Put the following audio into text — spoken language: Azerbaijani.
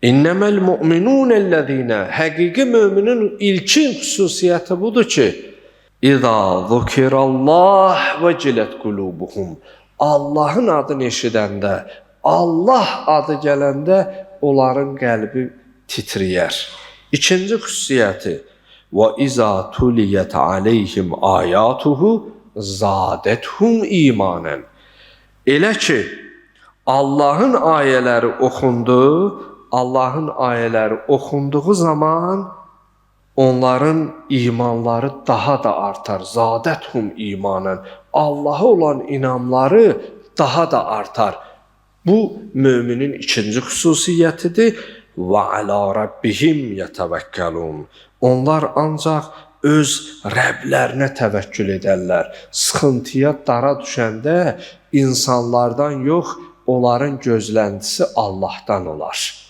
İnnemel mu'minûnellezîne, həqiqi müminin ilkin xüsusiyyəti budur ki, İzâ zukirallah vecilet qulubuhum, Allahın adını eşidəndə, Allah adı gələndə onların qəlbi titriyər. İkinci xüsusiyyəti, və izâ tuliyet aleyhim âyâtuhu zâdethum îmanən. Elə ki, Allahın ayələri oxundu, Allahın ayələri oxunduğu zaman onların imanları daha da artar. Zâdethum imanən. Allah'a olan inamları daha da artar. Bu müminin ikinci xüsusiyyətidir. Və alə rabbihim yetevekkelun. Onlar ancaq öz Rəblərinə təvəkkül edərlər. Sıxıntıya, dara düşəndə insanlardan yox, onların gözləntisi Allahdan olar.